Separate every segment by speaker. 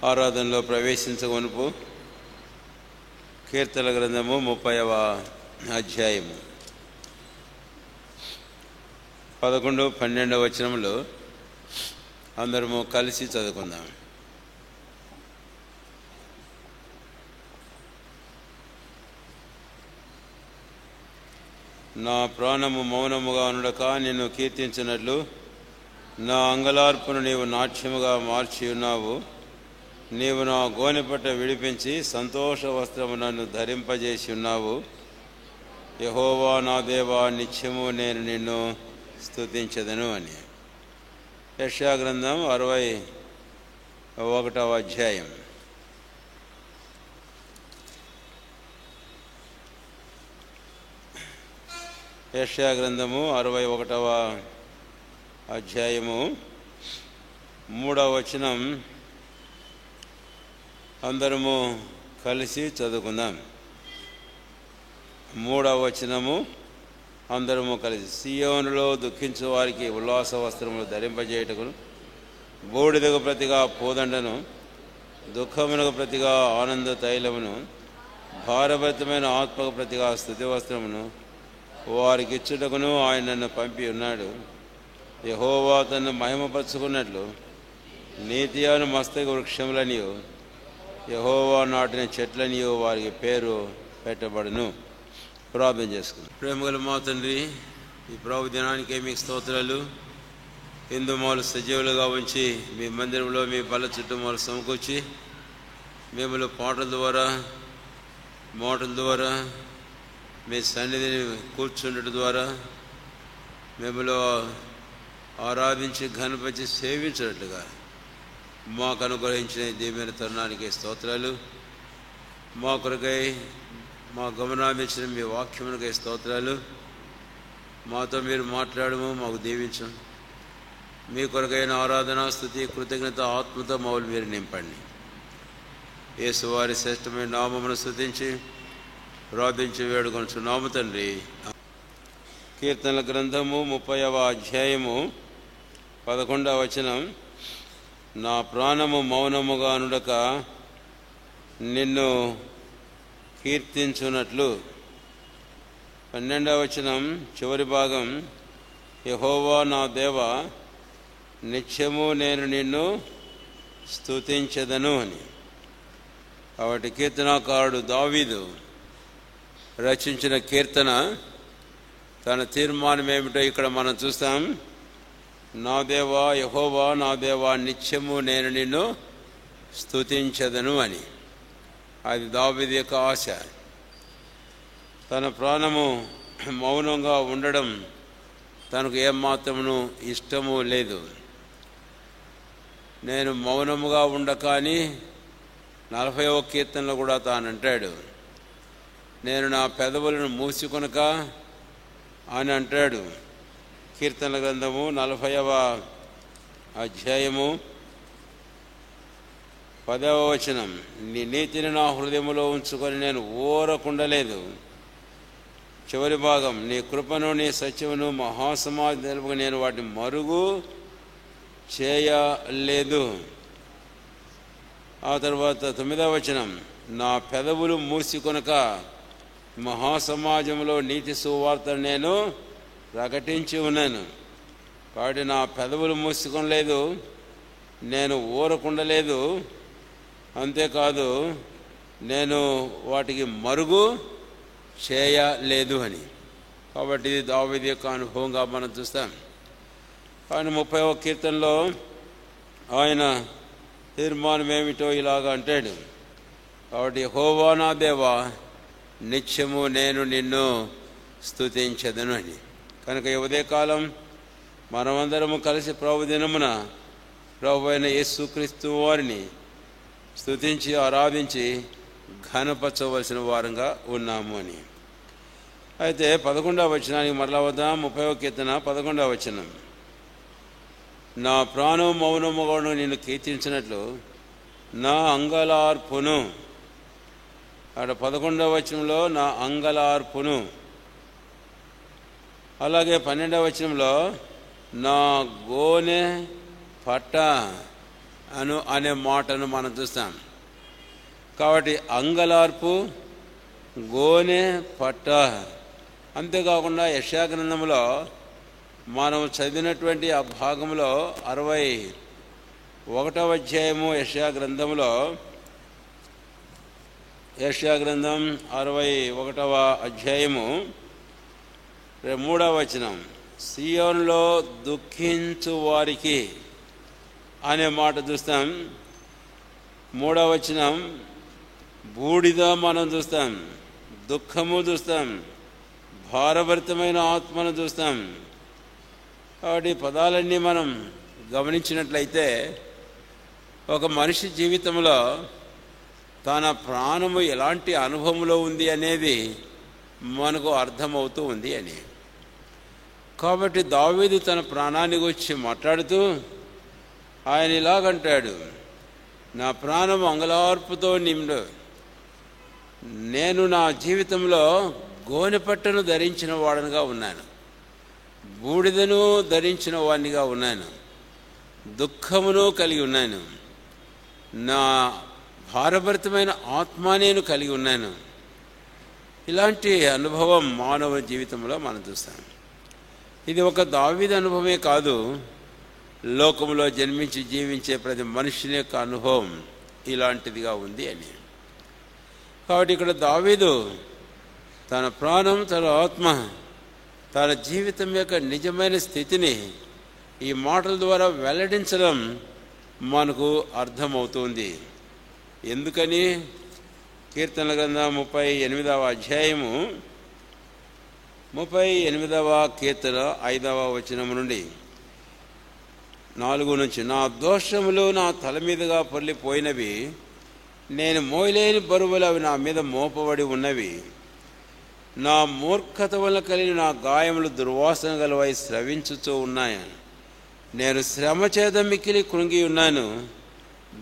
Speaker 1: ఆరాధనలో ప్రవేశించగొనుపు కీర్తన గ్రంథము 30వ అధ్యాయము 11, 12 వచనములు అందరము కలిసి చదువుకుందాం. నా ప్రాణము మౌనముగా ఉండక నిన్ను కీర్తించినట్లు నా అంగలార్పును నీవు నాట్యముగా మార్చి ఉన్నావు. నీవు నా గోనెపట్ట విడిపించి సంతోష వస్త్రము నన్ను ధరింపజేసి ఉన్నావు. యెహోవా నా దేవా, నిత్యము నేను నిన్ను స్తుతించెదను అని. యెషయా గ్రంథం 61వ అధ్యాయం. యెషయా గ్రంథము 61వ అధ్యాయము 3వ వచనం అందరము కలిసి చదువుకుందాం. 3వ వచనము అందరము కలిసి. సియోనులో దుఃఖించు వారికి ఉల్లాస వస్త్రములు ధరింపజేయుటకును, బూడిదకు ప్రతిగా పూదండను, దుఃఖమునకు ప్రతిగా ఆనంద తైలమును, భారభరితమైన ఆత్మకు ప్రతిగా స్తుతి వస్త్రమును వారికి ఇచ్చుటకును ఆయన నన్ను పంపి ఉన్నాడు. యెహోవా తన్ను మహిమపరుచుకున్నట్లు నీతి అను మస్తక వృక్షములనియు యెహోవా నాటిన చెట్లనియు వారికి పేరు పెట్టబడును. ప్రార్థన చేసుకుందాం. ప్రేమగల మా తండ్రి, ఈ ప్రభు దినానికే మీకు స్తోత్రాలు. హిందూ మాలు సజీవులుగా ఉంచి మీ మందిరంలో మీ బల చుట్టూ మాలు సమకూర్చి మిమ్మల్ని పాటల ద్వారా మాటల ద్వారా మీ సన్నిధిని కూర్చుండటం ద్వారా మిమ్మల్ని ఆరాధించి ఘనపరిచి సేవించినట్లుగా మాకు అనుగ్రహించిన దీవెన తరుణానికి స్తోత్రాలు. మా కొరకై మా గమనామించిన మీ వాక్యమునకై స్తోత్రాలు. మాతో మీరు మాట్లాడము, మాకు దీవించం. మీ కొరకైన ఆరాధన, స్తుతి, కృతజ్ఞత ఆత్మతో మౌలు మీరు నింపండి. యేసువారి శ్రేష్టమైన నామమును స్తుతించి ప్రార్థించి వేడుకొనుచున్నాము తండ్రి. కీర్తనల గ్రంథము 30వ అధ్యాయము 11వ వచనం. నా ప్రాణము మౌనముగా నుండక నిన్ను కీర్తించున్నట్లు. 12వ వచనం చివరి భాగం. యెహోవా నా దేవా, నిత్యము నేను నిన్ను స్తుతించెదను అని. కాబట్టి కీర్తనాకారుడు దావీదు రచించిన కీర్తన తన తీర్మానం ఏమిటో ఇక్కడ మనం చూస్తాం. నా దేవా, యెహోవా నా దేవా, నిత్యము నేను నిన్ను స్తుతించెదను అని. అది దావీదు యొక్క ఆశ. తన ప్రాణము మౌనంగా ఉండడం తనకు ఏమాత్రమును ఇష్టము లేదు. నేను మౌనముగా ఉండక అని 40వ కీర్తనలో కూడా తానంటాడు. నేను నా పెదవులను మూసుకొనక అని అంటాడు. కీర్తన గ్రంథము 40వ అధ్యాయము 10వ వచనం. నీ నీతిని నా హృదయములో ఉంచుకొని నేను ఊరకుండలేదు. చివరి భాగం. నీ కృపను నీ సత్యమును మహాసమాధి తెలుపుగా నేను వాటిని మరుగు చేయలేదు. ఆ తర్వాత 9వ వచనం. నా పెదవులు మూసికొనక మహాసమాజంలో నీతి సువార్తను నేను ప్రకటించి ఉన్నాను. కాబట్టి నా పెదవులు మూసుకొనలేదు, నేను ఊరకుండలేదు. అంతేకాదు, నేను వాటికి మరుగు చేయలేదు అని. కాబట్టి ఇది దావీదు యొక్క అనుభవంగా మనం చూస్తాం. ఆయన 30వ కీర్తనలో ఆయన తీర్మానం ఏమిటో ఇలాగ అంటాడు. కాబట్టి యెహోవా నా దేవా, నిత్యము నేను నిన్ను స్తుతించెదను అని. కనుక ఈ ఉదయకాలం మనమందరము కలిసి ప్రభు దినమున ప్రభు అయిన యేసుక్రీస్తు వారిని స్తుతించి ఆరాధించి ఘనపరచవలసిన వారంగా ఉన్నాము అని. అయితే 11వ వచనానికి మరలా వద్దాం. 30వ కీర్తన 11వ వచనం. నా ప్రాణం మౌనముగా నిన్ను కీర్తించినట్లు నా అంగలార్పును. అక్కడ 11వ వచనంలో నా అంగలార్పును. అలాగే 12వ వచనంలో నా గోనె పట్ట అనే మాటను మనం చూస్తాం. కాబట్టి అంగలార్పు, గోనె పట్ట. అంతేకాకుండా యెషయా గ్రంథంలో మనం చదివినటువంటి ఆ భాగంలో 61వ అధ్యాయము యెషయా గ్రంథంలో, యెషయా గ్రంథం 61వ అధ్యాయము 3వ వచనం, సియోనులో దుఃఖించు వారికి అనే మాట చూస్తాం. 3వ వచనం బూడిద మనం చూస్తాం, దుఃఖము చూస్తాం, భారభరితమైన ఆత్మను చూస్తాం. కాబట్టి పదాలన్నీ మనం గమనించినట్లయితే ఒక మనిషి జీవితంలో తన ప్రాణము ఎలాంటి అనుభవంలో ఉంది అనేది మనకు అర్థమవుతూ ఉంది అని. కాబట్టి దావీదు తన ప్రాణాన్ని గురించి మాట్లాడుతూ ఆయన ఇలాగంటాడు, నా ప్రాణము అంగలార్పుతో నిండు, నేను నా జీవితంలో గోనెపట్టను ధరించిన వాడనుగా ఉన్నాను, బూడిదను ధరించిన వాడినిగా ఉన్నాను, దుఃఖమును కలిగి ఉన్నాను, నా భారభరితమైన ఆత్మ నేను కలిగి ఉన్నాను. ఇలాంటి అనుభవం మానవ జీవితంలో మనం చూస్తాం. ఇది ఒక దావీదు అనుభవమే కాదు, లోకంలో జన్మించి జీవించే ప్రతి మనుషుని యొక్క అనుభవం ఇలాంటిదిగా ఉంది అని. కాబట్టి ఇక్కడ దావీదు తన ప్రాణం, తన ఆత్మ, తన జీవితం యొక్క నిజమైన స్థితిని ఈ మాటల ద్వారా వెల్లడించడం మనకు అర్థమవుతుంది. ఎందుకని? కీర్తనల గ్రంథం 38వ అధ్యాయము 38వ కీర్తన 5వ వచనం నుండి 4 నుంచి, నా దోషములు నా తల మీదుగా పొర్లిపోయినవి, నేను మోయలేని బరువులు అవి నా మీద మోపబడి ఉన్నవి, నా మూర్ఖత వల్ల కలిగిన నా గాయములు దుర్వాసన గలవై స్రవించుతూ ఉన్నాయి, నేను శ్రమ చేత మిక్కిలి కృంగి ఉన్నాను,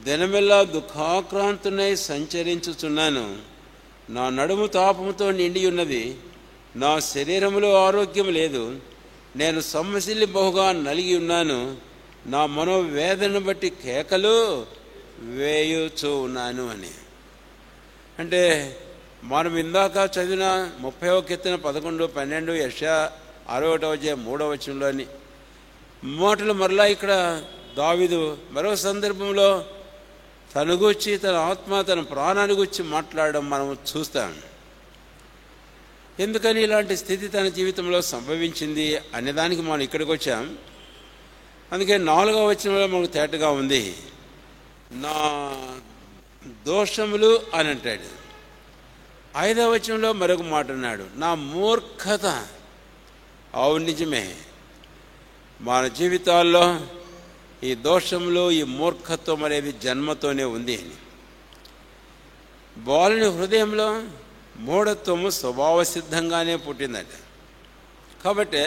Speaker 1: దినమెల్లా దుఃఖాక్రాంతునై సంచరించుచున్నాను, నా నడుము తాపముతో నిండి ఉన్నది, నా శరీరములో ఆరోగ్యం లేదు, నేను సొమ్మసిల్లి బహుగా నలిగి ఉన్నాను, నా మనోవేదనను బట్టి కేకలు వేయుచూ ఉన్నాను అని. అంటే మనం ఇందాక చదివిన 30వ కీర్తన 11, 12, యెషయా 61వ అధ్యాయం 3వ వచనంలోని మాటలు మరలా ఇక్కడ దావీదు మరో సందర్భంలో తన గురించి, తన ఆత్మ, తన ప్రాణాన్ని గురించి మాట్లాడడం మనం చూస్తాం. ఎందుకని ఇలాంటి స్థితి తన జీవితంలో సంభవించింది అనేదానికి మనం ఇక్కడికి వచ్చాం. అందుకే 4వ వచనంలో మనకు తేటగా ఉంది, నా దోషములు అని అంటాడు. 5వ వచనంలో మరొక మాట అన్నాడు, నా మూర్ఖత. అవును, నిజమే, మన జీవితాల్లో ఈ దోషములు, ఈ మూర్ఖత్వం అనేది జన్మతోనే ఉంది అని. బాలుని హృదయంలో మూఢత్వము స్వభావ సిద్ధంగానే పుట్టిందట. కాబట్టి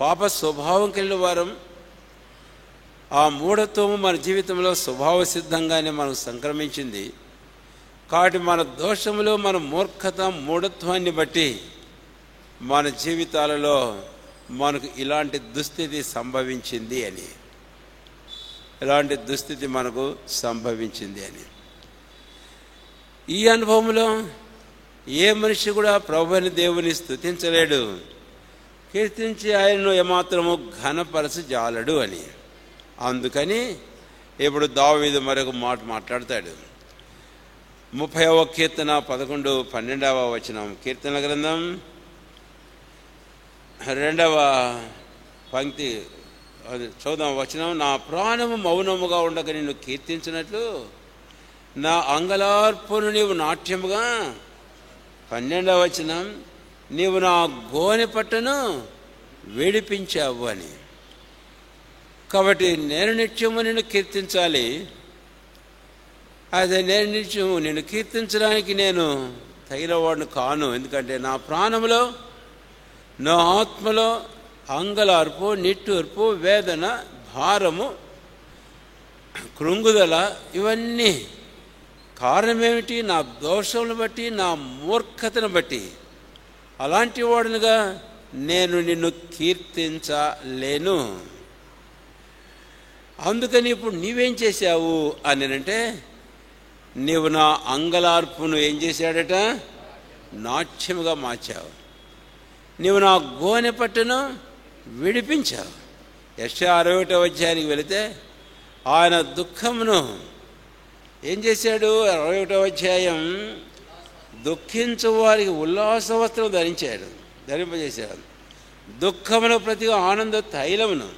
Speaker 1: పాప స్వభావం కలిగిన వారం ఆ మూఢత్వము మన జీవితంలో స్వభావ సిద్ధంగానే మనకు సంక్రమించింది. కాబట్టి మన దోషములు, మన మూర్ఖత, మూఢత్వాన్ని బట్టి మన జీవితాలలో మనకు ఇలాంటి దుస్థితి సంభవించింది అని, ఇలాంటి దుస్థితి మనకు సంభవించింది అని. ఈ అనుభవంలో ఏ మనిషి కూడా ప్రభువైన దేవుని స్తుతించలేడు, కీర్తించి ఆయనను ఏమాత్రము ఘనపరచజాలడు అని. అందుకని ఇప్పుడు దావీదు మరొక మాట మాట్లాడతాడు. 30వ కీర్తన 11, 12వ వచనం, కీర్తన గ్రంథం 2వ పంక్తి చూద్దాం వచనం, నా ప్రాణము మౌనముగా ఉండగా నిన్ను కీర్తించినట్లు నా అంగలార్పును నీవు నాట్యముగా. 12వ వచనం, నీవు నా గోనె పట్టను విడిపించావు అని. కాబట్టి నేను నిత్యము నిన్ను కీర్తించాలి. అదే నేను నిత్యము నిన్ను కీర్తించడానికి నేను తగినవాడిని కాను. ఎందుకంటే నా ప్రాణములో, నా ఆత్మలో అంగలార్పు, నిట్టూర్పు, వేదన, భారము, కృంగుదల, ఇవన్నీ కారణమేమిటి? నా దోషములను బట్టి, నా మూర్ఖతను బట్టి. అలాంటి వాడినిగా నేను నిన్ను కీర్తించలేను. అందుకని ఇప్పుడు నీవేం చేశావు అని అంటే, నీవు నా అంగలార్పును ఏం చేశాడట? నాట్యముగా మార్చావు. నీవు నా గోనె పట్టును విడిపించావు. యెషయా 61వ అధ్యాయానికి వెళితే ఆయన దుఃఖమును ఏం చేశాడు? 61వ అధ్యాయం, దుఃఖించు వారికి ఉల్లాస వస్త్రం ధరింపజేశాడు. దుఃఖమును ప్రతిగా ఆనంద తైలమును,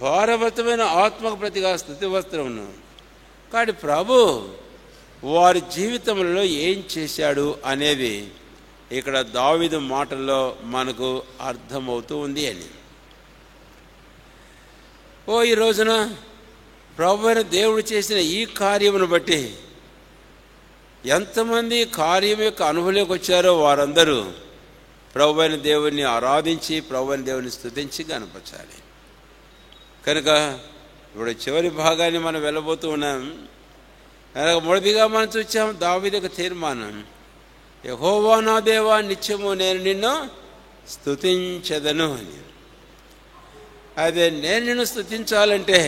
Speaker 1: భారభరితమైన ఆత్మకు ప్రతిగా స్తుతి వస్త్రమును. కాబట్టి ప్రభు వారి జీవితంలో ఏం చేశాడు అనేది ఇక్కడ దావీదు మాటల్లో మనకు అర్థమవుతూ ఉంది అని. ఈ రోజున ప్రభు అయిన దేవుడు చేసిన ఈ కార్యమును బట్టి ఎంతమంది కార్యం యొక్క అనుభవంలోకి వచ్చారో వారందరూ ప్రభు అయిన దేవుని ఆరాధించి ప్రభు అయిన దేవుని స్తుతించి కనపరచాలి. కనుక ఇప్పుడు చివరి భాగాన్ని మనం వెళ్ళబోతూ ఉన్నాం. మొదటిగా మనం చూసాం దావీదు యొక్క తీర్మానం, యెహోవా నా దేవా నిత్యము నేను నిన్ను స్తుతించెదను అని. అదే నేను నిన్ను స్తుతించాలంటే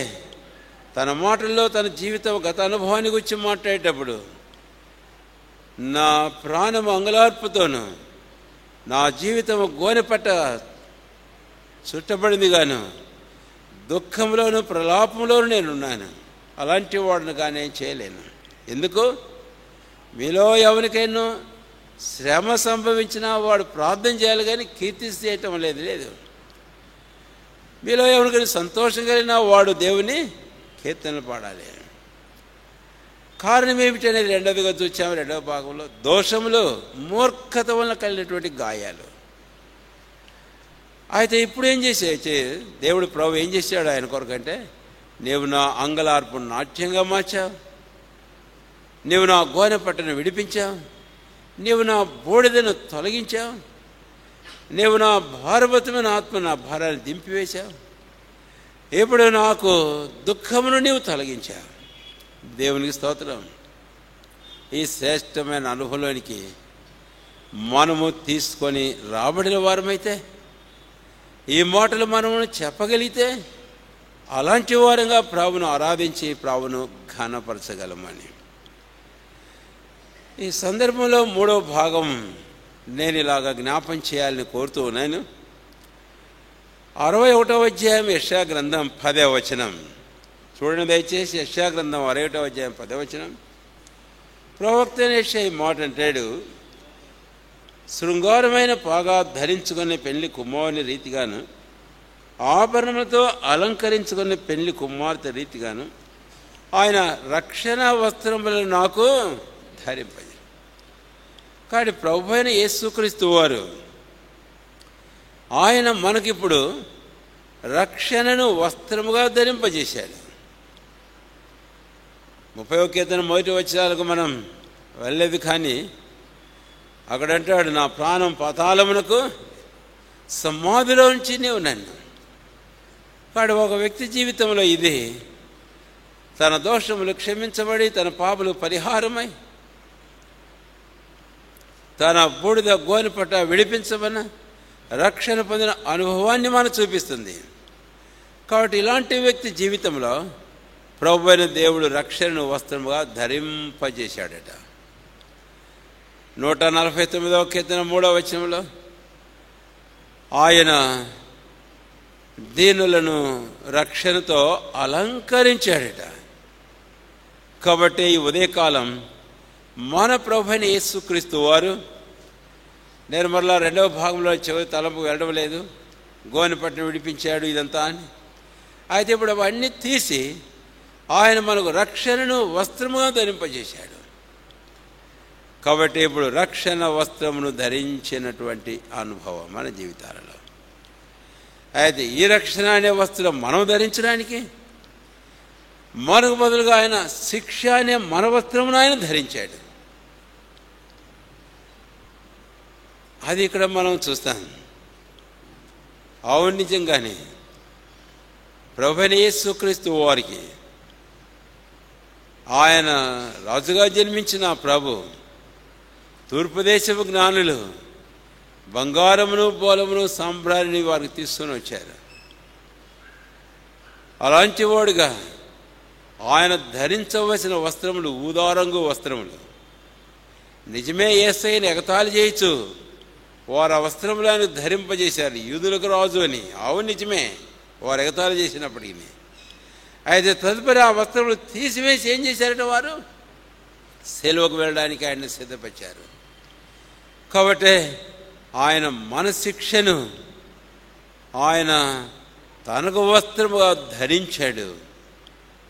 Speaker 1: తన మాటల్లో తన జీవితం గత అనుభవాన్ని గురించి మాట్లాడేటప్పుడు, నా ప్రాణము అంగలార్పుతోను, నా జీవితం గోనెపట్ట చుట్టబడింది గాను, దుఃఖంలోను ప్రలాపంలోను నేనున్నాను, అలాంటి వాడిని కానీ చేయలేను. ఎందుకు? మీలో ఎవరికైనా శ్రమ సంభవించినా వాడు ప్రార్థన చేయాలి కానీ కీర్తించడం లేదు. మీలో ఎవరికైనా సంతోషం కలిగినా వాడు దేవుని కీర్తనలు పాడాలి. కారణం ఏమిటి అనేది రెండవదిగా చూసాము. రెండవ భాగంలో దోషములు, మూర్ఖత వలన కలిగినటువంటి గాయాలు. అయితే ఇప్పుడు ఏం దేవుడు ప్రభు ఏం చేశాడు ఆయన కొరకంటే, నీవు నా అంగలార్పును నాట్యంగా మార్చావు, నీవు నా గోనె పట్టును విడిపించావు, నీవు నా బూడిదను తొలగించావు, నీవు నా భారభరితమైన ఆత్మ నా భారాన్ని దింపివేశావు, ఇప్పుడు నాకు దుఃఖమును నీవు తొలగించావు. దేవునికి స్తోత్రం. ఈ శ్రేష్టమైన అనుభవంలోనికి మనము తీసుకొని రాబడిన వారమైతే, ఈ మాటలు మనము చెప్పగలిగితే, అలాంటి వారంగా ప్రభువును ఆరాధించి ప్రభువును ఘనపరచగలమని. ఈ సందర్భంలో మూడవ భాగం నేను ఇలాగా జ్ఞాపం చేయాలని కోరుతూ ఉన్నాను. 61వ అధ్యాయం యెషయా గ్రంథం 10వ వచనం చూడండి దయచేసి. యెషయా గ్రంథం 61వ అధ్యాయం 10వ వచనం. ప్రవక్త యెషయా మాట అంటాడు, శృంగారమైన పాగా ధరించుకునే పెళ్లి కుమారుని రీతిగాను, ఆభరణములతో అలంకరించుకునే పెళ్లి కుమార్తె రీతిగాను ఆయన రక్షణ వస్త్రములను నాకు ధరింపజేశాడు. కాబట్టి ప్రభు అయిన యేసుక్రీస్తు వారు ఆయన మనకిప్పుడు రక్షణను వస్త్రముగా ధరింపజేశాడు. 30వ కీర్తన మొదటి వచనాలకు మనం వెళ్ళలేదు, కానీ అక్కడంటాడు, నా ప్రాణం పాతాళమునకు సమాధిలో ఉంచి నీవు నన్ను. కాబట్టి ఒక వ్యక్తి జీవితంలో ఇది తన దోషములు క్షమించబడి, తన పాపలు పరిహారమై, తన బూడిద గోనె పట్ట విడిపించబడిన రక్షణ పొందిన అనుభవాన్ని మనం చూపిస్తుంది. కాబట్టి ఇలాంటి వ్యక్తి జీవితంలో ప్రభు అయిన దేవుడు రక్షణను వస్త్రముగా ధరింపజేశాడట. 149వ కీర్తన 3వ వచనంలో ఆయన దీనులను రక్షణతో అలంకరించాడట. కాబట్టి ఈ ఉదయకాలం మన ప్రభు అయిన యేసుక్రీస్తు వారు, నేను మరలా రెండవ భాగంలో చివరి తలంపు వెళ్ళడం లేదు, గోనె పట్టును విడిపించాడు ఇదంతా అని. అయితే ఇప్పుడు అవన్నీ తీసి ఆయన మనకు రక్షణను వస్త్రముగా ధరింపజేశాడు. కాబట్టి ఇప్పుడు రక్షణ వస్త్రమును ధరించినటువంటి అనుభవం మన జీవితాలలో. అయితే ఈ రక్షణ అనే వస్త్రం మనం ధరించడానికి, మనకు బదులుగా ఆయన శిక్ష అనే మన వస్త్రమును ఆయన ధరించాడు. అది ఇక్కడ మనం చూస్తాం. అవును, నిజంగానే ప్రభువైన యేసుక్రీస్తు వారికి ఆయన రాజుగా జన్మించిన ప్రభు తూర్పు దేశపు జ్ఞానులు బంగారమును బోలమును సాంబ్రాణిని వారికి తీసుకొని వచ్చారు. అలాంటి వాడుగా ఆయన ధరించవలసిన వస్త్రములు ఊదారంగు వస్త్రములు. నిజమే, యేసయ్యను ఎగతాళి చేయొచ్చు, వారు ఆ వస్త్రములు ఆయన ధరింపజేశారు, యూదులకు రాజు అని. అవును, నిజమే, వారు ఎగతాళి చేసినప్పటికీ. అయితే తదుపరి ఆ వస్త్రములు తీసివేసి ఏం చేశారట? వారు సెలవుకు వెళ్ళడానికి ఆయన్ని సిద్ధపరిచారు. కాబట్టి ఆయన మన శిక్షను ఆయన తనకు వస్త్రముగా ధరించాడు.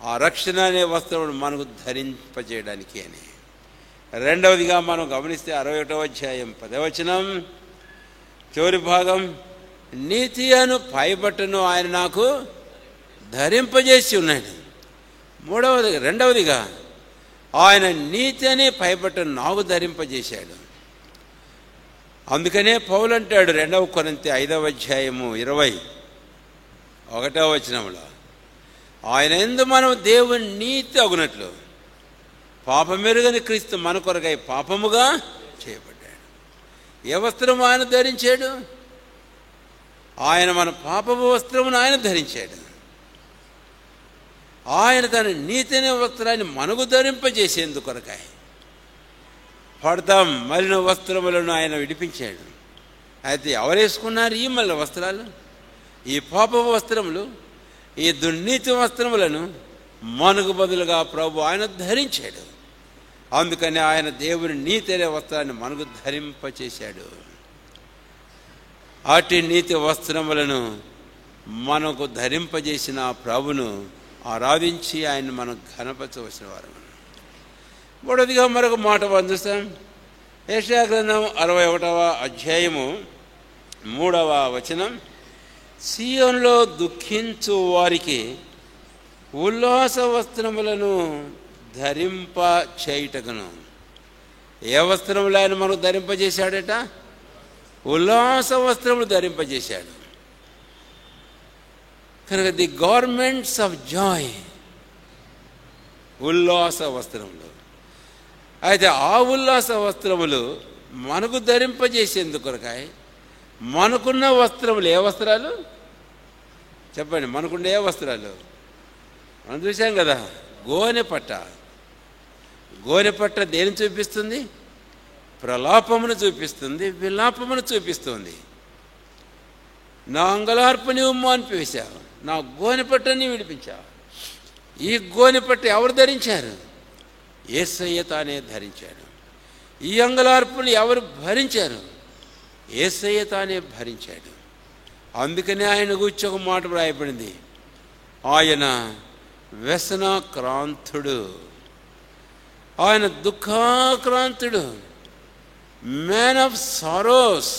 Speaker 1: ఆ రక్షణ అనే వస్త్రమును మనకు ధరింపజేయడానికి అని. రెండవదిగా మనం గమనిస్తే 61వ అధ్యాయం 10వ వచనం చివరి భాగం, నీతి అను పైబట్టను ఆయన నాకు ధరింపజేసి ఉన్నాడు. రెండవదిగా ఆయన నీతి అనే పైబట్టను నాకు ధరింపజేశాడు. అందుకనే పౌలు అంటాడు 2 కొరింథీ 5వ అధ్యాయము 21వ వచనంలో, ఆయన యందు మనం దేవుని నీతి అగునట్లు పాపమెరుగని క్రీస్తు మన కొరకై పాపముగా చేయబడ్డాడు. ఏ వస్త్రము ఆయన ధరించాడు? ఆయన మన పాపపు వస్త్రమును ఆయన ధరించాడు. ఆయన తన నీతి అనే వస్త్రాన్ని మనకు ధరింపజేసేందుకు కొరకై పడతాం మలిన వస్త్రములను ఆయన విడిపించాడు. అయితే ఎవరు వేసుకున్నారు ఈ మలిన వస్త్రాలు? ఈ పాపపు వస్త్రములు, ఈ దుర్నీతి వస్త్రములను మనకు బదులుగా ప్రభు ఆయన ధరించాడు. అందుకని ఆయన దేవుని నీతి అనే వస్త్రాన్ని మనకు ధరింపచేశాడు. అటు నీతి వస్త్రములను మనకు ధరింపజేసిన ప్రభును ఆరాధించి ఆయన మనం ఘనపరచవలసిన వారు. మూడవదిగా మరొక మాట చూస్తాం. యెషయా గ్రంథం 61వ అధ్యాయము 3వ వచనం, సీయోనులో దుఃఖించు వారికి ఉల్లాస వస్త్రములను ధరింప చేయుటకును. ఏ వస్త్రములు ఆయన మనకు ధరింపజేశాడట? ఉల్లాస వస్త్రములు ధరింపజేశాడు. కనుక ది గార్మెంట్స్ ఆఫ్ జాయ్, ఉల్లాస వస్త్రములు. అయితే ఆ ఉల్లాస వస్త్రములు మనకు ధరింపజేసేందుకు కొరకాయ మనకున్న వస్త్రములు ఏ వస్త్రాలు చెప్పండి? మనకుండే ఏ వస్త్రాలు? మనం చూసాం కదా, గోనెపట్ట. గోనెపట్ట దేని చూపిస్తుంది? ప్రలాపమును చూపిస్తుంది, విలాపమును చూపిస్తుంది. నా అంగలార్పు నీవు మాన్పివేశావు, నా గోనెపట్టని విడిపించావు. ఈ గోనెపట్ట ఎవరు ధరించారు? యేసయ్య తానే ధరించాడు. ఈ అంగలార్పును ఎవరు భరించారు? యేసయ్య తానే భరించాడు. అందుకనే ఆయన గురించి ఒక మాట రాయబడింది, ఆయన వ్యసనాక్రాంతుడు, ఆయన దుఃఖాక్రాంతుడు, మ్యాన్ ఆఫ్ సారోస్,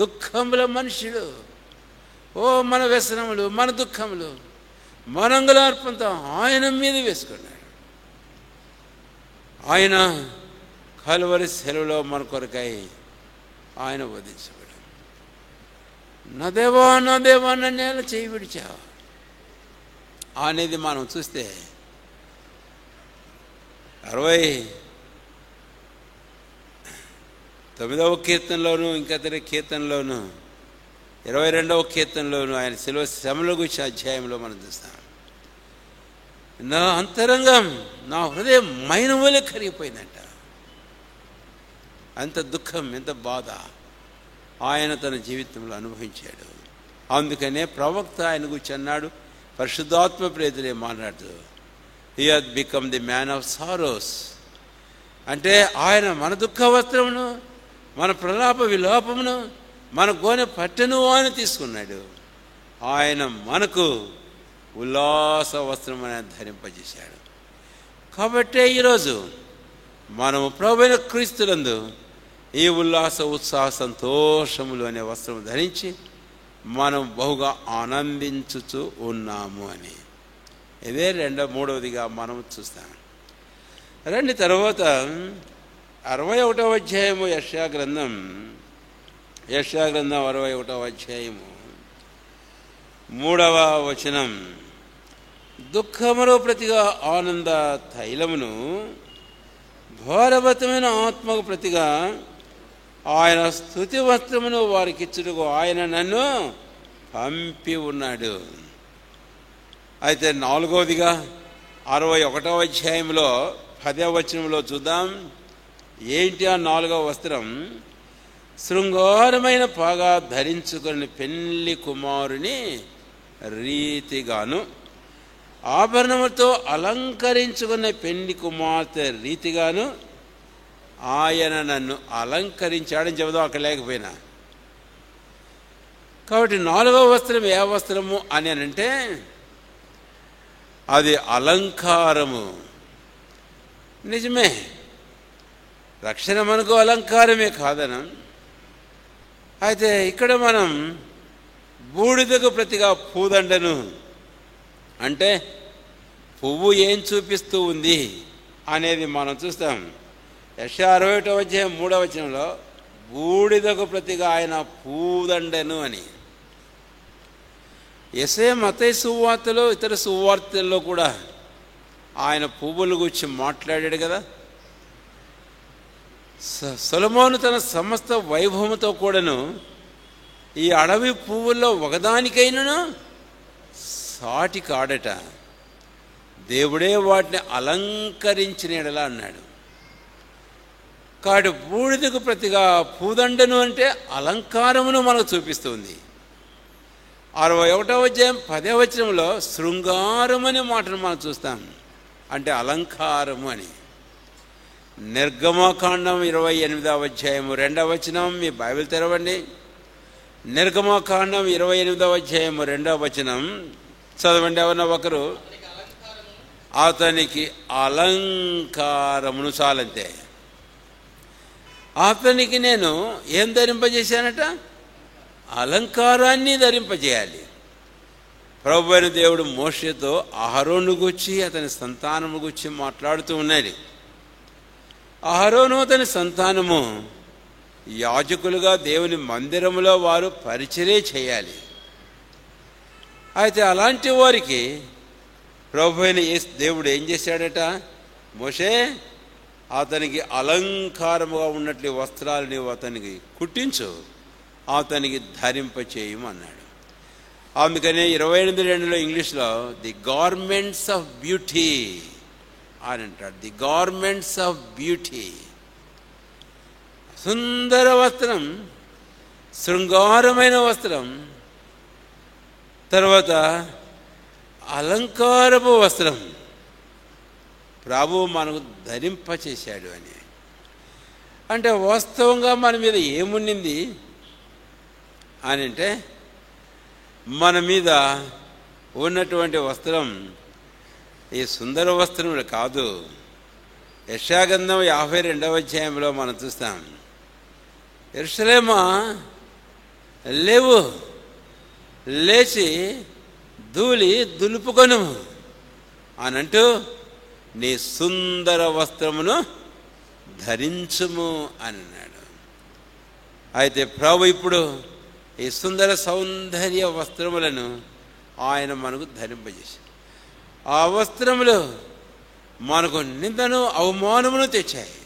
Speaker 1: దుఃఖముల మనుషుడు. ఓ మన వ్యసనములు, మన దుఃఖములు, మన అంగలార్పంతో ఆయన మీద వేసుకున్నాడు. ఆయన కలువరి సెలవులో మన కొరకై ఆయన వధించబడు. నా దేవా నా దేవా నన్ను ఎలా చేయి విడిచావు అనేది మనం చూస్తే 69వ కీర్తనలోను, ఇంకా ఇతర కీర్తనలోను, 22వ కీర్తనలోను ఆయన శిలువ శ్రమల గురించి అధ్యాయంలో మనం చూస్తాం. నా అంతరంగం, నా హృదయం మైనవలే కరిగిపోయిందంట. అంత దుఃఖం, ఎంత బాధ ఆయన తన జీవితంలో అనుభవించాడు. అందుకనే ప్రవక్త ఆయన గురించి అన్నాడు, పరిశుద్ధాత్మ ప్రేతులే మాట్లాడుతూ, he has become the man of sorrows. అంటే ఆయన మన దుఃఖ వస్త్రమును, మన ప్రలాప విలాపమును, మన గోనె పట్టెను ఆయన తీసుకున్నాడు. ఆయన మనకు ఉల్లాస వస్త్రం అనేది ధరింపజేశాడు. కాబట్టే ఈరోజు మనము ప్రభువైన క్రీస్తునందు ఈ ఉల్లాస ఉత్సాహ సంతోషములు అనే వస్త్రం ధరించి మనం బహుగా ఆనందించుచూ ఉన్నాము అని. ఇదే మూడవదిగా మనం చూస్తాం. రండి తర్వాత 61వ అధ్యాయము యెషయా గ్రంథం 61వ అధ్యాయము 3వ వచనం, దుఃఖములో ప్రతిగా ఆనంద తైలమును, భారవతమైన ఆత్మకు ప్రతిగా ఆయన స్తుతి వస్త్రమును వారికి ఇచ్చుటకు ఆయన నన్ను పంపి ఉన్నాడు. అయితే నాలుగవదిగా 61వ అధ్యాయంలో 10వ వచనంలో చూద్దాం. ఏంటి ఆ 4వ వస్త్రం? శృంగారమైన పాగా ధరించుకుని పెళ్లి కుమారుని రీతిగాను, ఆభరణముతో అలంకరించుకున్న పెళ్లి కుమార్తె రీతిగాను ఆయన నన్ను అలంకరించాడని చెబుదాం అక్కడ లేకపోయినా. కాబట్టి 4వ వస్త్రం ఏ వస్త్రము అని అంటే అది అలంకారము. నిజమే, రక్షణ మనకు అలంకారమే కాదనం. అయితే ఇక్కడ మనం బూడిదకు ప్రతిగా పూదండను అంటే పువ్వు ఏం చూపిస్తూ ఉంది అనేది మనం చూస్తాం. యెషయా 61వ అధ్యాయం 3వ వచనంలో బూడిదకు ప్రతిగా ఆయన పూదండను అని. యెషయా మత్తయి సువార్తలో ఇతర సువార్తల్లో కూడా ఆయన పువ్వుల గురించి మాట్లాడాడు కదా. సొలొమోను తన సమస్త వైభవముతో కూడాను ఈ అడవి పువ్వుల్లో ఒకదానికైనను సాటి కాడట. దేవుడే వాటిని అలంకరించిన ఎడలా అన్నాడు. కాబట్టి బూడిదకు ప్రతిగా పూదండను అంటే అలంకారమును మనకు చూపిస్తుంది. 61వ అధ్యాయం 10వ వచనంలో శృంగారం అనే మాటను మనం చూస్తాం, అంటే అలంకారము అని. నిర్గమకాండం 28వ అధ్యాయము 2వ వచనం, మీ బైబిల్ తెరవండి. నిర్గమకాండం 28వ అధ్యాయము 2వ వచనం చదవండి ఎవరన్నా ఒకరు. అతనికి అలంకారమును, చాలంతే. అతనికి నేను ఏం ధరింపజేశానట? అలంకారాన్ని ధరింపజేయాలి. ప్రభు అయిన దేవుడు మోషేతో అహరోను గూర్చి అతని సంతానము గూర్చి మాట్లాడుతూ ఉన్నది. అహరోను అతని సంతానము యాజకులుగా దేవుని మందిరములో వారు పరిచర్య చేయాలి. అయితే అలాంటి వారికి ప్రభు అయిన దేవుడు ఏం చేశాడట? మోషే, అతనికి అలంకారముగా ఉన్నట్లు వస్త్రాలు నీవు అతనికి కుట్టించు, అతనికి ధరింపచేయము అన్నాడు. అందుకనే 28:2 ఇంగ్లీష్లో ది గార్మెంట్స్ ఆఫ్ బ్యూటీ అని అంటాడు. ది గార్మెంట్స్ ఆఫ్ బ్యూటీ, సుందర వస్త్రం, శృంగారమైన వస్త్రం, తర్వాత అలంకారపు వస్త్రం ప్రభువు మనకు ధరింపచేశాడు అని. అంటే వాస్తవంగా మన మీద ఏమున్నింది అని అంటే, మన మీద ఉన్నటువంటి వస్త్రం ఈ సుందర వస్త్రములు కాదు. యెషయా గ్రంథం 52వ అధ్యాయంలో మనం చూస్తాం, యెరూషలేమా లేవు, లేచి ధూళి దులుపుకొను అనంటూ నీ సుందర వస్త్రమును ధరించుము అన్నాడు. అయితే ప్రభు ఇప్పుడు ఈ సుందర సౌందర్య వస్త్రములను ఆయన మనకు ధరింపజేశాడు. ఆ వస్త్రములు మనకు నిందను అవమానమును తెచ్చాయి.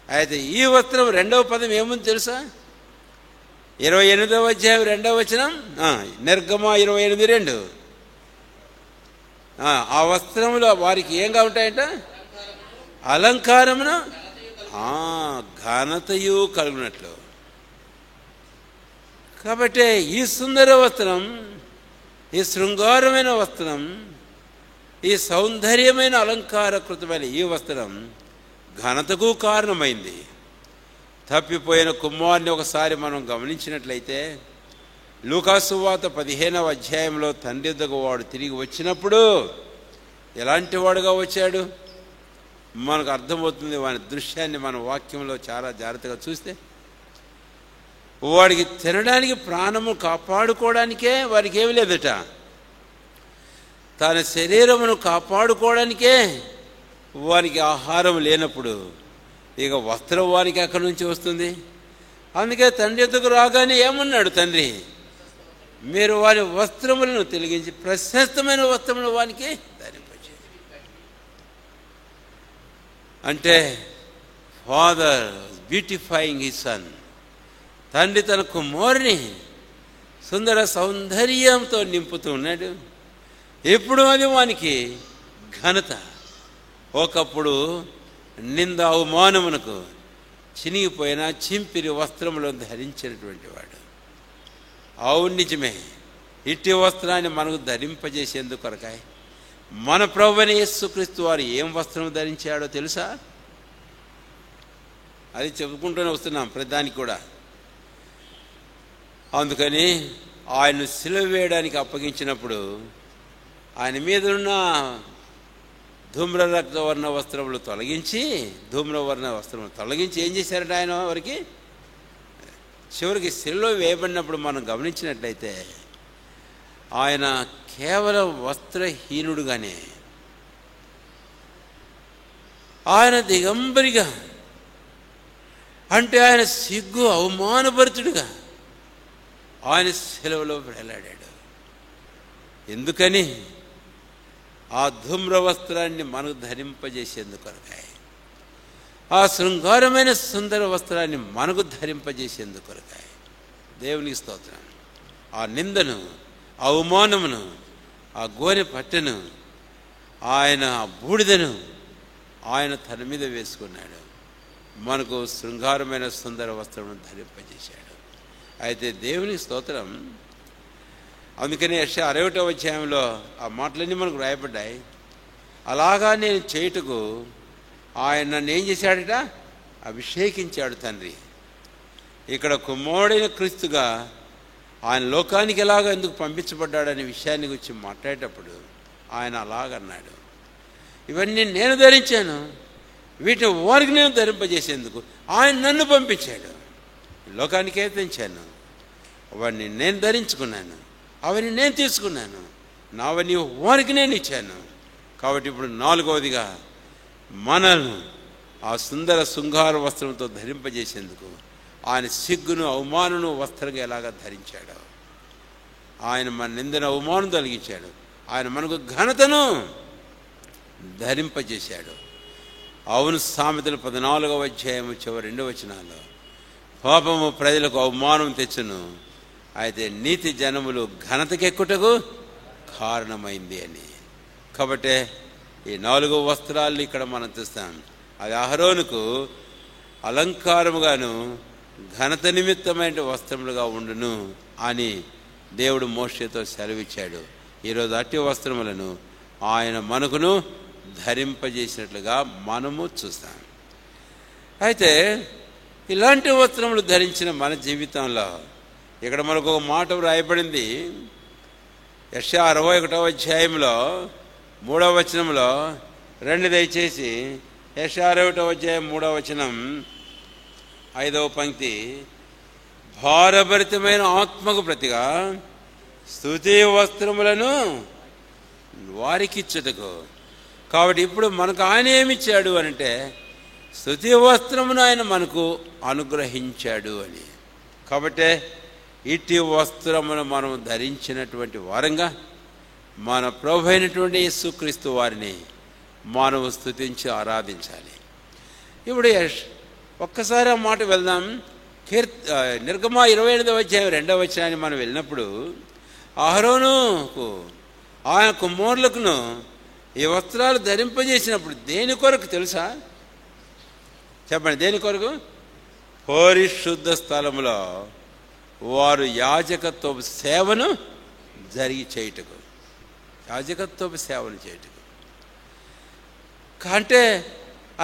Speaker 1: అయితే ఈ వస్త్రం 2వ పదం ఏముంది తెలుసా? 28వ అధ్యాయం 2వ వచనం, నిర్గమ 28:2. ఆ వస్త్రములు వారికి ఏంగా ఉంటాయంట? అలంకారమును ఘనతయు కలుగునట్లు. కాబట్టి ఈ సుందర వస్త్రం, ఈ శృంగారమైన వస్త్రం, ఈ సౌందర్యమైన అలంకారకృతమైన ఈ వస్త్రం ఘనతకు కారణమైంది. తప్పిపోయిన కుమారుని ఒకసారి మనం గమనించినట్లయితే లూకాసు సువార్త 15వ అధ్యాయంలో తండ్రి వద్దకు వాడు తిరిగి వచ్చినప్పుడు ఎలాంటి వాడుగా వచ్చాడు మనకు అర్థమవుతుంది. వాని దృశ్యాన్ని మన వాక్యంలో చాలా జాగ్రత్తగా చూస్తే, వాడికి తినడానికి ప్రాణము కాపాడుకోవడానికే వారికి ఏమి లేదట. తన శరీరమును కాపాడుకోవడానికే వానికి ఆహారం లేనప్పుడు ఇక వస్త్రం వానికి ఎక్కడి నుంచి వస్తుంది? అందుకే తండ్రి ఎద్దుకు రాగానే ఏమన్నాడు తండ్రి? మీరు వారి వస్త్రములను తొలగించి ప్రశస్తమైన వస్త్రములు వానికి ధరింపచేయండి. అంటే ఫాదర్ బ్యూటిఫైయింగ్ హిస్ సన్, తండ్రి తన కుమారుని సుందర సౌందర్యంతో నింపుతూ ఉన్నాడు. ఇప్పుడు అది వానికి ఘనత. ఒకప్పుడు నింద అవమానమునకు చినిగిపోయిన చింపిరి వస్త్రములు ధరించినటువంటి వాడు. అవును, నిజమే. ఇట్టి వస్త్రాన్ని మనకు ధరింపజేసేందుకు కొరకాయ మన ప్రభువైన యేసుక్రీస్తు వారు ఏం వస్త్రం ధరించాడో తెలుసా? అది చెప్పుకుంటూనే వస్తున్నాం ప్రతిదానికి కూడా. అందుకని ఆయన్ను సిలువ వేయడానికి అప్పగించినప్పుడు ఆయన మీద ఉన్న ధూమ్రరక్తవర్ణ వస్త్రములు తొలగించి ఏం చేశారట ఆయన వారికి? చివరికి సిలువ వేయబడినప్పుడు మనం గమనించినట్లయితే ఆయన కేవలం వస్త్రహీనుడుగానే, ఆయన దిగంబరిగా, అంటే ఆయన సిగ్గు అవమానభరితుడుగా ఆయన సిలువలో వేలాడాడు. ఎందుకని? ఆ ధూమ్ర వస్త్రాన్ని మనకు ధరింపజేసేందుకు, ఆ శృంగారమైన సుందర వస్త్రాన్ని మనకు ధరింపజేసేందుకు. దేవునికి స్తోత్రం. ఆ నిందను, అవమానమును, ఆ గోనె పట్టెను, ఆయన ఆ బూడిదను ఆయన తన మీద వేసుకున్నాడు. మనకు శృంగారమైన సుందర వస్త్రమును ధరింపజేశాడు. అయితే దేవునికి స్తోత్రం. అందుకని యెషయా 61వ అధ్యాయంలో ఆ మాటలన్నీ మనకు రాయబడ్డాయి. అలాగా నేను చేయుటకు ఆయన నన్ను ఏం చేశాడట? అభిషేకించాడు తండ్రి. ఇక్కడ కుమారుడైన క్రీస్తుగా ఆయన లోకానికి ఎలాగ ఎందుకు పంపించబడ్డాడనే విషయాన్ని గురించి మాట్లాడేటప్పుడు ఆయన అలాగన్నాడు, ఇవన్నీ నేను ధరించాను, వీటిని వారికి నేను ధరింపజేసేందుకు ఆయన నన్ను పంపించాడు. లోకానికే తెంచాను, అవన్నీ నేను ధరించుకున్నాను, అవన్నీ నేను తీసుకున్నాను, నావన్నీ వారికి నేను ఇచ్చాను. కాబట్టి ఇప్పుడు 4వదిగా మనల్ని ఆ సుందర శృంగార వస్త్రంతో ధరింపజేసేందుకు ఆయన సిగ్గును అవమానను వస్త్రంగా ఎలాగా ధరించాడు. ఆయన మన నిందను అవమానం తొలగించాడు. ఆయన మనకు ఘనతను ధరింపజేశాడు. అవును, సామెతలు 14వ అధ్యాయం చివరి 2వ వచనాల్లో పాపము ప్రజలకు అవమానం తెచ్చును, అయితే నీతి జనములు ఘనతకెక్కుటకు కారణమైంది అని. కాబట్టి ఈ 4 వస్త్రాలు ఇక్కడ మనం చూస్తాం. అది అహరోనుకు అలంకారముగాను ఘనత నిమిత్తమైన వస్త్రములుగా ఉండును అని దేవుడు మోషేతో సెలవిచ్చాడు. ఈరోజు అట్టి వస్త్రములను ఆయన మనకును ధరింపజేసినట్లుగా మనము చూస్తాం. అయితే ఇలాంటి వస్త్రములు ధరించిన మన జీవితంలో ఇక్కడ మనకు ఒక మాట రాయబడింది. యెషయా 61వ అధ్యాయంలో 3వ వచనంలో రండి దయచేసి. యెషయా 61వ అధ్యాయం 3వ వచనం 5వ పంక్తి, భారభరితమైన ఆత్మకు ప్రతిగా స్తుతి వస్త్రములను వారికిచ్చుటకు. కాబట్టి ఇప్పుడు మనకు ఆయన ఏమిచ్చాడు అనంటే స్తుతి వస్త్రమును ఆయన మనకు అనుగ్రహించాడు అని. కాబట్టి ఇట్టి వస్త్రమును మనం ధరించినటువంటి వారంగా మన ప్రభు అయినటువంటి యేసుక్రీస్తు వారిని మనము స్తుతించి ఆరాధించాలి. ఇప్పుడు ఒక్కసారి ఆ మాట వెళ్దాం. నిర్గమ 28వ అధ్యాయం 2వ వచనాన్ని మనం వెళ్ళినప్పుడు అహరోనుకు ఆయన కుమారులకును ఈ వస్త్రాలు ధరింపజేసినప్పుడు దేని కొరకు తెలుసా? చెప్పండి, దేని కొరకు? పరిశుద్ధ స్థలములో వారు యాజకత్వపు సేవను చేయుటకు, యాజకత్వపు సేవను చేయుటకు. అంటే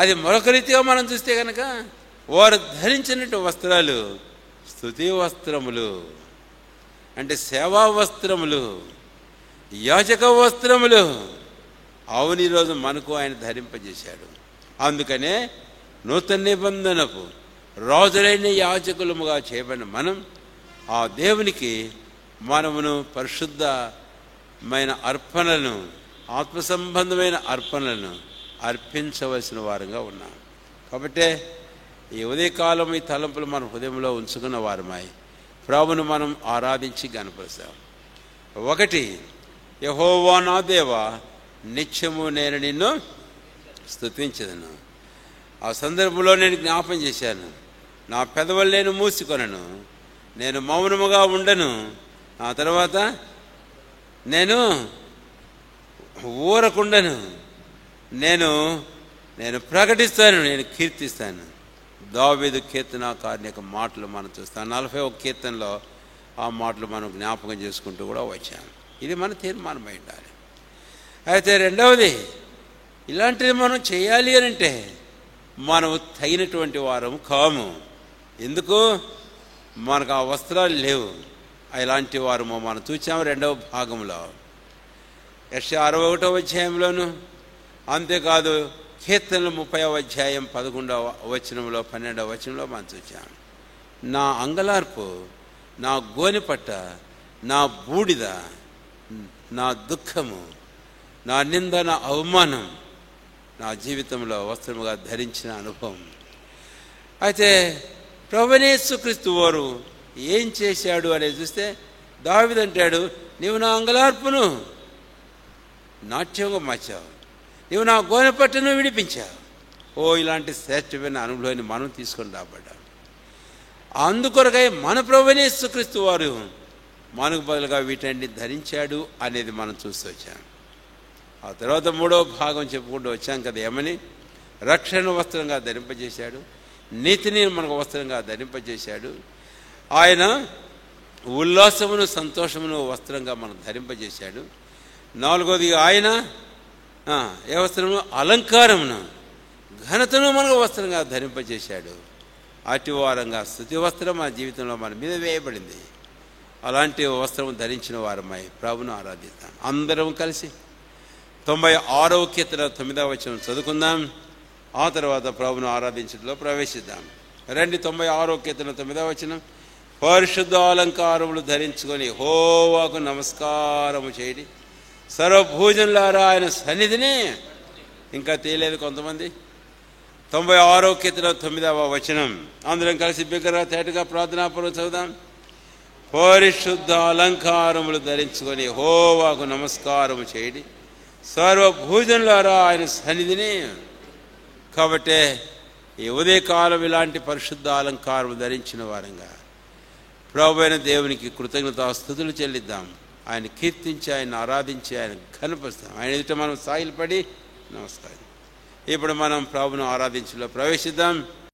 Speaker 1: అది మరొక రీతిగా మనం చూస్తే కనుక వారు ధరించినట్టు వస్త్రాలు స్తుతి వస్త్రములు, అంటే సేవా వస్త్రములు, యాజక వస్త్రములు. అవును, ఈరోజు మనకు ఆయన ధరింపజేశాడు. అందుకనే నూతన నిబంధనకు రాజులైన యాజకులముగా చేయబడిన మనం ఆ దేవునికి మనమును పరిశుద్ధమైన అర్పణలను, ఆత్మ సంబంధమైన అర్పణలను అర్పించవలసిన వారుగా ఉన్నాం. కాబట్టి ఈ ఉదయకాలం ఈ తలంపులు మన హృదయంలో ఉంచుకున్న వారమై ప్రభువును మనం ఆరాధించి గణపరుస్తాం. 1, యెహోవా నా దేవా, నిత్యము నేను నిన్ను స్తుతించదను. ఆ సందర్భంలో నేను జ్ఞాపం చేశాను, నా పెదవులు నేను మూసుకొనను, నేను మౌనముగా ఉండను. ఆ తర్వాత నేను ఊరకుండను, నేను ప్రకటిస్తాను, నేను కీర్తిస్తాను. దావీదు కీర్తనాకారుని యొక్క మాటలు మనం చూస్తాం. 41 కీర్తనలో ఆ మాటలు మనం జ్ఞాపకం చేసుకుంటూ కూడా వచ్చాము. ఇది మన తీర్మానం అయి ఉండాలి. అయితే రెండవది, ఇలాంటిది మనం చేయాలి అని అంటే మనం తగినటువంటి వారం కాము. ఎందుకు? మనకు ఆ వస్త్రాలు లేవు. ఇలాంటి వారము మనం చూసాము 2వ భాగంలో యెషయా 61వ అధ్యాయంలోను, అంతేకాదు కీర్తనలు 30వ అధ్యాయం 11వ వచనంలో 12వ వచనంలో మనం చూసాము. నా అంగలార్పు, నా గోనెపట్ట, నా బూడిద, నా దుఃఖము, నా నింద, నా అవమానం నా జీవితంలో వస్త్రముగా ధరించిన అనుభవం. అయితే ప్రభువైన యేసుక్రీస్తు వారు ఏం చేశాడు అనేది చూస్తే దావీదు అంటాడు, నీవు నా అంగలార్పును నాట్యంగా మార్చావు, నీవు నా గోనెపట్టును విడిపించావు. ఇలాంటి శ్రేష్టమైన అనుభవాన్ని మనం తీసుకొని రాబడ్డాం. అందుకొరకై మన ప్రభువైన యేసుక్రీస్తు వారు మనకు బదులుగా వీటన్ని ధరించాడు అనేది మనం చూస్తూ వచ్చాం. ఆ తర్వాత 3వ భాగం చెప్పుకుంటూ వచ్చాం కదా, ఏమని? రక్షణ వస్త్రంగా ధరింపజేశాడు, నీతిని మనకు వస్త్రంగా ధరింపజేశాడు. ఆయన ఉల్లాసమును సంతోషమును వస్త్రంగా మనకు ధరింపజేశాడు. 4వది, ఆయన ఏ వస్త్రము? అలంకారమును ఘనతను మనకు వస్త్రంగా ధరింపజేశాడు. అటు వారంగా స్తుతి వస్త్రం మన జీవితంలో మన మీద వేయబడింది. అలాంటి వస్త్రం ధరించిన వారమై ప్రభును ఆరాధిద్దాం. అందరం కలిసి 96వ కీర్తన 9వ వచనం చదువుకుందాం. ఆ తర్వాత ప్రభును ఆరాధించడంలో ప్రవేశిద్దాం. రండి. 96వ కీర్తన 9వ వచనం. పరిశుద్ధ అలంకారములు ధరించుకొని యెహోవాకు నమస్కారము చేయడి, సర్వభూజనులారా ఆయన సన్నిధిని. ఇంకా తేలేదు కొంతమంది. 96వ కీర్తన 9వ వచనం అందరం కలిసి బిగ్గరగా తేటగా ప్రార్థనాపూర్వకం చదువుదాం. పరిశుద్ధ అలంకారములు ధరించుకొని యెహోవాకు నమస్కారము చేయడి, సర్వభూజనులారా ఆయన సన్నిధిని. కాబట్టి ఈ ఉదయకాలం ఇలాంటి పరిశుద్ధ అలంకారం ధరించిన వారంగా ప్రభువైన దేవునికి కృతజ్ఞతాస్తుతులు చెల్లిద్దాం. ఆయన కీర్తించి, ఆయన ఆరాధించి, ఆయన ఘనపరుస్తాం. ఆయన ఎదుట మనం సాగిలపడి నమస్కారం. ఇప్పుడు మనం ప్రభువును ఆరాధించలో ప్రవేశిద్దాం.